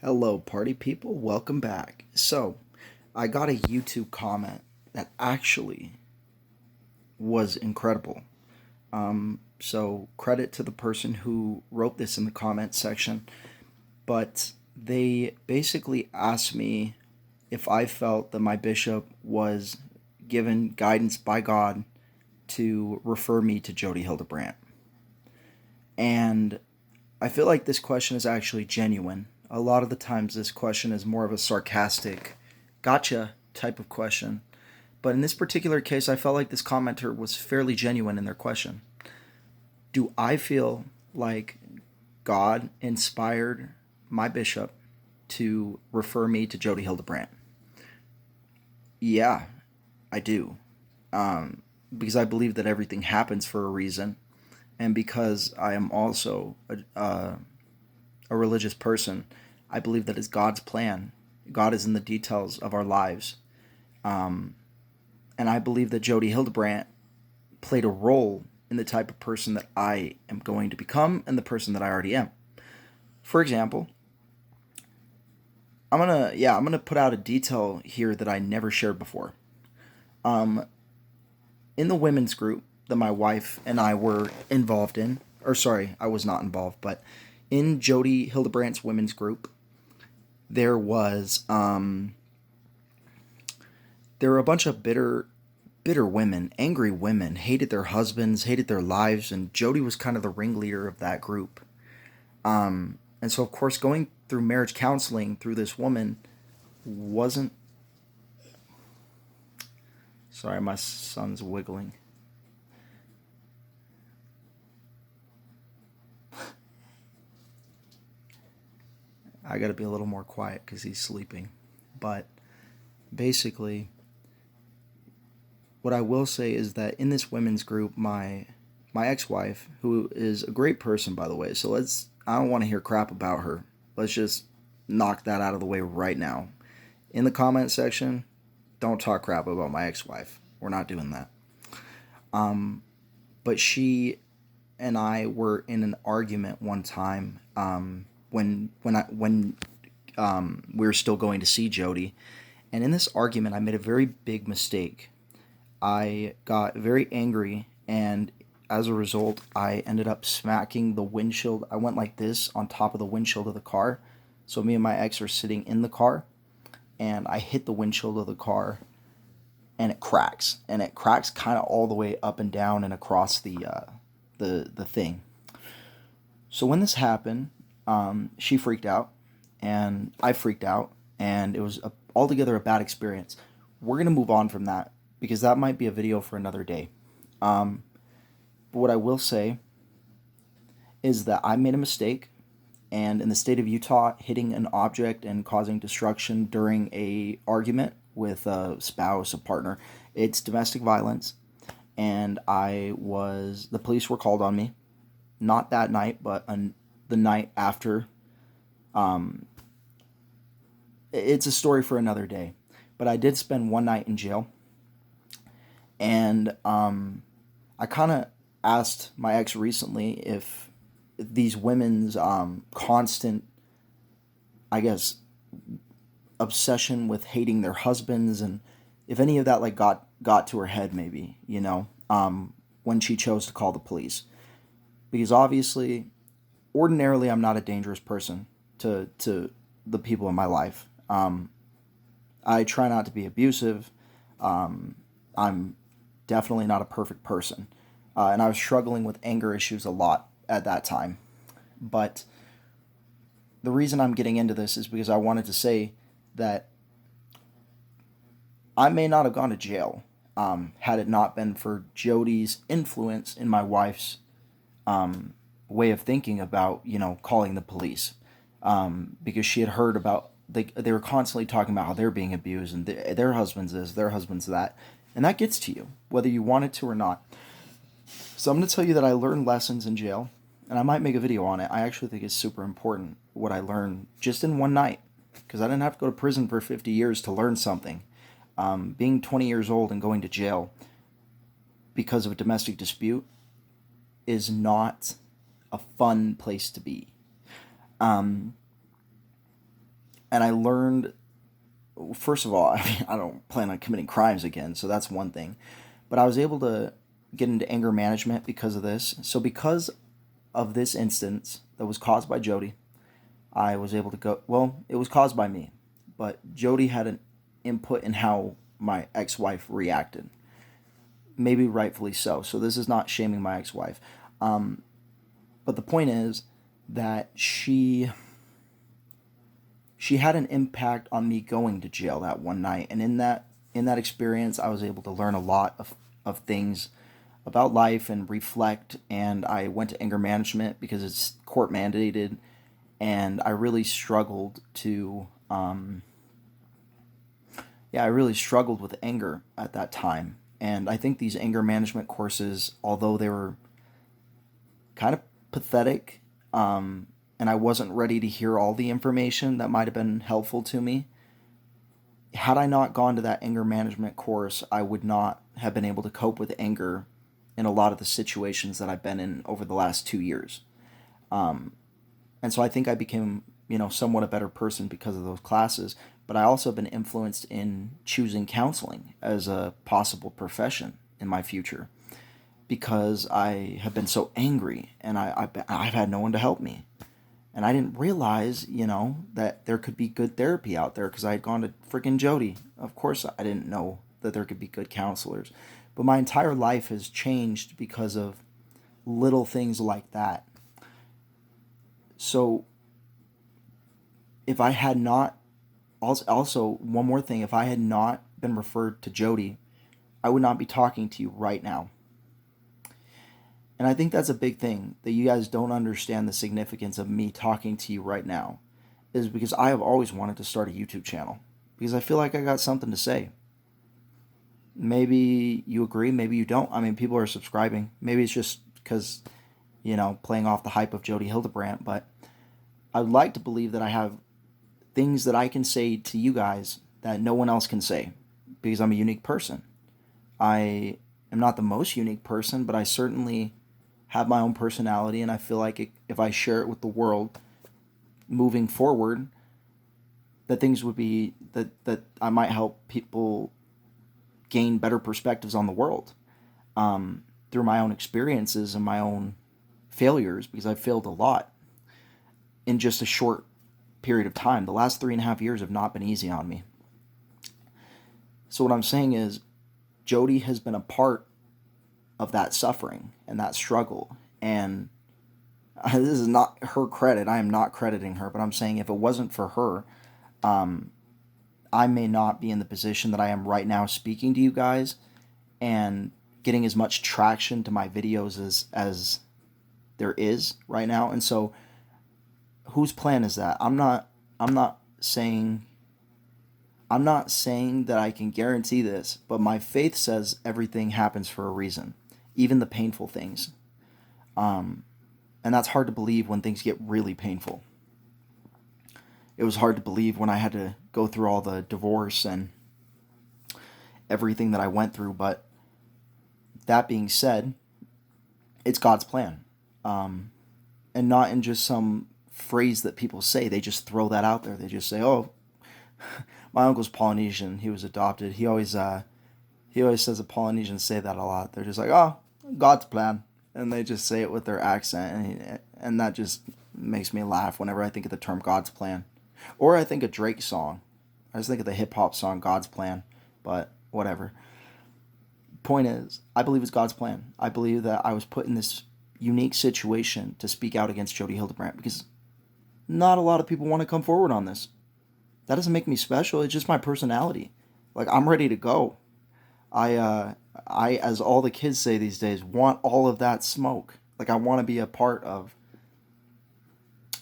Hello, party people. Welcome back. So, I got a YouTube comment that actually was incredible. So, credit to the person who wrote this in the comment section. But they basically asked me if I felt that my bishop was given guidance by God to refer me to Jodi Hildebrandt. And I feel like this question is actually genuine. A lot of the times, this question is more of a sarcastic, gotcha type of question. But in this particular case, I felt like this commenter was fairly genuine in their question. Do I feel like God inspired my bishop to refer me to Jodi Hildebrandt? Yeah, I do. Because I believe that everything happens for a reason, and because I am also a religious person, I believe that it's God's plan. God is in the details of our lives. And I believe that Jodi Hildebrandt played a role in the type of person that I am going to become and the person that I already am. For example, I'm gonna put out a detail here that I never shared before. Um, in the women's group that my wife and I were involved in, or sorry, I was not involved, but in Jodi Hildebrandt's women's group, there was there were a bunch of bitter women, angry women, hated their husbands, hated their lives, and Jodi was kind of the ringleader of that group. And so, of course, going through marriage counseling through this woman wasn't. Sorry, my son's wiggling. I got to be a little more quiet because he's sleeping. But basically, what I will say is that in this women's group, my ex-wife, who is a great person, by the way, so I don't want to hear crap about her. Let's just knock that out of the way right now. In the comment section, don't talk crap about my ex-wife. We're not doing that. But she and I were in an argument one time, when we were still going to see Jodi, and in this argument, I made a very big mistake. I got very angry, and as a result, I ended up smacking the windshield. I went like this on top of the windshield of the car. So me and my ex are sitting in the car, and I hit the windshield of the car, and it cracks, kind of all the way up and down and across the thing. So when this happened, she freaked out, and I freaked out, and it was altogether a bad experience. We're gonna move on from that because that might be a video for another day. But what I will say is that I made a mistake, and in the state of Utah, hitting an object and causing destruction during a argument with a spouse, a partner, it's domestic violence. And the police were called on me, not that night, but the night after. Um, it's a story for another day. But I did spend one night in jail, and I kind of asked my ex recently if these women's constant, I guess, obsession with hating their husbands, and if any of that like got to her head, maybe, when she chose to call the police, because obviously, ordinarily, I'm not a dangerous person to the people in my life. I try not to be abusive. I'm definitely not a perfect person. And I was struggling with anger issues a lot at that time. But the reason I'm getting into this is because I wanted to say that I may not have gone to jail, had it not been for Jodi's influence in my wife's way of thinking about, calling the police. Because she had heard about, they were constantly talking about how they're being abused and their husband's this, their husband's that. And that gets to you, whether you want it to or not. So I'm going to tell you that I learned lessons in jail, and I might make a video on it. I actually think it's super important what I learned just in one night, because I didn't have to go to prison for 50 years to learn something. Being 20 years old and going to jail because of a domestic dispute is not a fun place to be. Um, And I learned, first of all, I mean, I don't plan on committing crimes again, so that's one thing. But I was able to get into anger management because of this. So because of this instance that was caused by Jodi, I was able to go, well, it was caused by me, but Jodi had an input in how my ex-wife reacted. Maybe rightfully so. So this is not shaming my ex-wife. But the point is that she had an impact on me going to jail that one night. And in that experience, I was able to learn a lot of things about life and reflect. And I went to anger management because it's court mandated. And I really struggled to, I really struggled with anger at that time. And I think these anger management courses, although they were kind of pathetic, and I wasn't ready to hear all the information that might have been helpful to me, had I not gone to that anger management course, I would not have been able to cope with anger in a lot of the situations that I've been in over the last 2 years. And so I think I became, somewhat a better person because of those classes. But I also have been influenced in choosing counseling as a possible profession in my future because I have been so angry and I've had no one to help me. And I didn't realize, that there could be good therapy out there because I had gone to freaking Jodi. Of course, I didn't know that there could be good counselors. But my entire life has changed because of little things like that. So, if I had not, also, one more thing, if I had not been referred to Jodi, I would not be talking to you right now. And I think that's a big thing, that you guys don't understand the significance of me talking to you right now, is because I have always wanted to start a YouTube channel, because I feel like I got something to say. Maybe you agree, maybe you don't. I mean, people are subscribing. Maybe it's just because, playing off the hype of Jodi Hildebrandt, but I would like to believe that I have things that I can say to you guys that no one else can say, because I'm a unique person. I am not the most unique person, but I certainly have my own personality, and I feel like if I share it with the world moving forward, that things would be, that I might help people gain better perspectives on the world through my own experiences and my own failures, because I've failed a lot in just a short period of time. The last 3.5 years have not been easy on me. So what I'm saying is, Jodi has been a part of that suffering and that struggle. And this is not her credit. I am not crediting her, but I'm saying if it wasn't for her, I may not be in the position that I am right now speaking to you guys and getting as much traction to my videos as there is right now. And so whose plan is that? I'm not saying that I can guarantee this, but my faith says everything happens for a reason, even the painful things. And that's hard to believe when things get really painful. It was hard to believe when I had to go through all the divorce and everything that I went through, but that being said, it's God's plan. And not in just some phrase that people say. They just throw that out there. They just say, oh, my uncle's Polynesian. He was adopted. He always says the Polynesians say that a lot. They're just like, oh, God's plan. And they just say it with their accent. And that just makes me laugh whenever I think of the term God's plan. Or I think of Drake's song. I just think of the hip-hop song God's Plan. But whatever. Point is, I believe it's God's plan. I believe that I was put in this unique situation to speak out against Jodi Hildebrandt because not a lot of people want to come forward on this. That doesn't make me special. It's just my personality. Like, I'm ready to go. I, as all the kids say these days, want all of that smoke. Like, I want to be a part of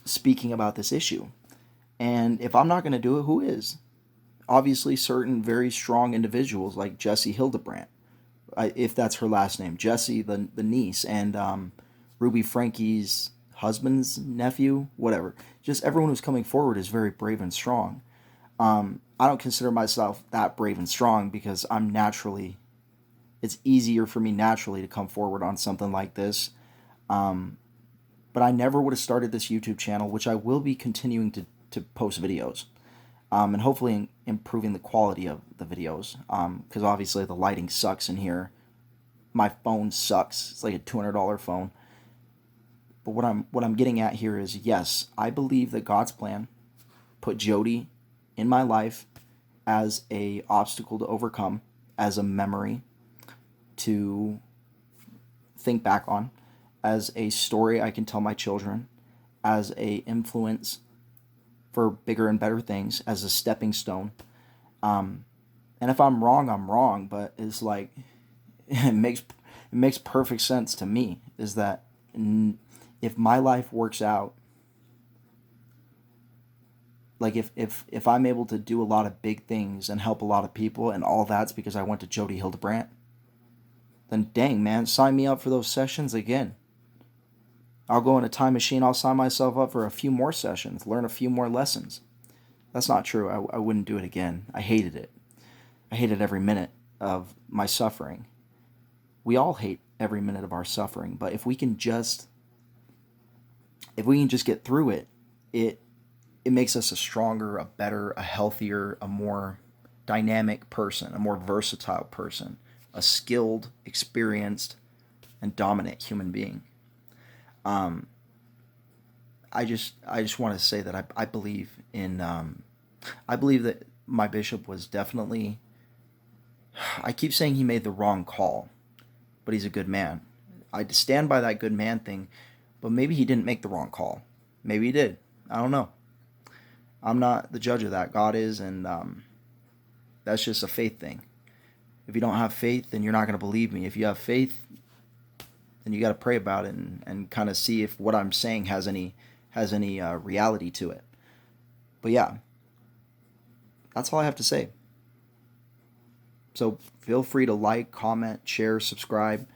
speaking about this issue. And if I'm not going to do it, who is? Obviously, certain very strong individuals like Jodi Hildebrandt, if that's her last name, Jessie, the niece, and Ruby Frankie's husband's nephew, whatever. Just everyone who's coming forward is very brave and strong. I don't consider myself that brave and strong because it's easier for me naturally to come forward on something like this. But I never would have started this YouTube channel, which I will be continuing to post videos. and hopefully improving the quality of the videos, because obviously the lighting sucks in here. My phone sucks. It's like a $200 phone. But what I'm getting at here is, yes, I believe that God's plan put Jodi in my life as a obstacle to overcome, as a memory to think back on, as a story I can tell my children, as a influence for bigger and better things, as a stepping stone. And if I'm wrong, I'm wrong. But it's like it makes perfect sense to me. Is that if my life works out, like if I'm able to do a lot of big things and help a lot of people, and all that's because I went to Jodi Hildebrandt, then dang man, sign me up for those sessions again. I'll go in a time machine. I'll sign myself up for a few more sessions, learn a few more lessons. That's not true. I wouldn't do it again. I hated it. I hated every minute of my suffering. We all hate every minute of our suffering, but if we can just get through it, it makes us a stronger, a better, a healthier, a more dynamic person, a more versatile person, a skilled, experienced, and dominant human being. I just want to say that I believe in I believe that my bishop was definitely, I keep saying he made the wrong call, but he's a good man. I stand by that good man thing, but maybe he didn't make the wrong call. Maybe he did. I don't know. I'm not the judge of that. God is, and that's just a faith thing. If you don't have faith, then you're not going to believe me. If you have faith, then you got to pray about it and kind of see if what I'm saying has any reality to it. But yeah, that's all I have to say. So feel free to like, comment, share, subscribe.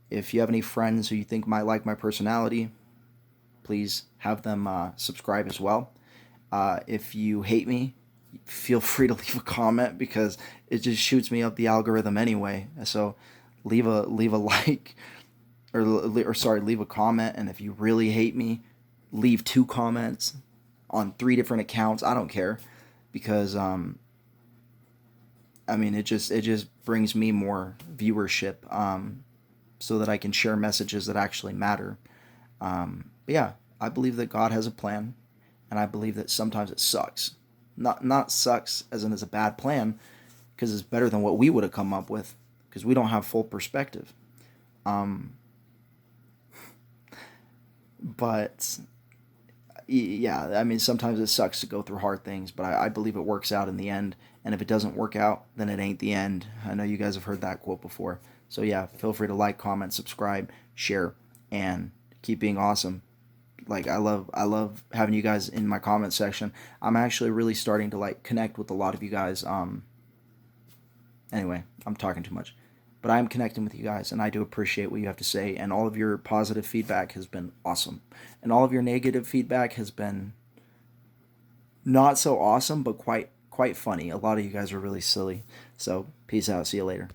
If you have any friends who you think might like my personality, please have them subscribe as well. If you hate me, feel free to leave a comment, because it just shoots me up the algorithm anyway. So leave a like, or sorry, leave a comment. And if you really hate me, leave 2 comments on 3 different accounts. I don't care, because I mean, it just brings me more viewership, so that I can share messages that actually matter. But yeah, I believe that God has a plan, and I believe that sometimes it sucks. Not sucks as in it's a bad plan, because it's better than what we would have come up with, because we don't have full perspective. But yeah, I mean, sometimes it sucks to go through hard things, but I believe it works out in the end. And if it doesn't work out, then it ain't the end. I know you guys have heard that quote before. So yeah, feel free to like, comment, subscribe, share, and keep being awesome. Like, I love having you guys in my comment section. I'm actually really starting to like connect with a lot of you guys. Anyway, I'm talking too much. But I am connecting with you guys, and I do appreciate what you have to say. And all of your positive feedback has been awesome. And all of your negative feedback has been not so awesome, but quite funny. A lot of you guys are really silly. So peace out. See you later.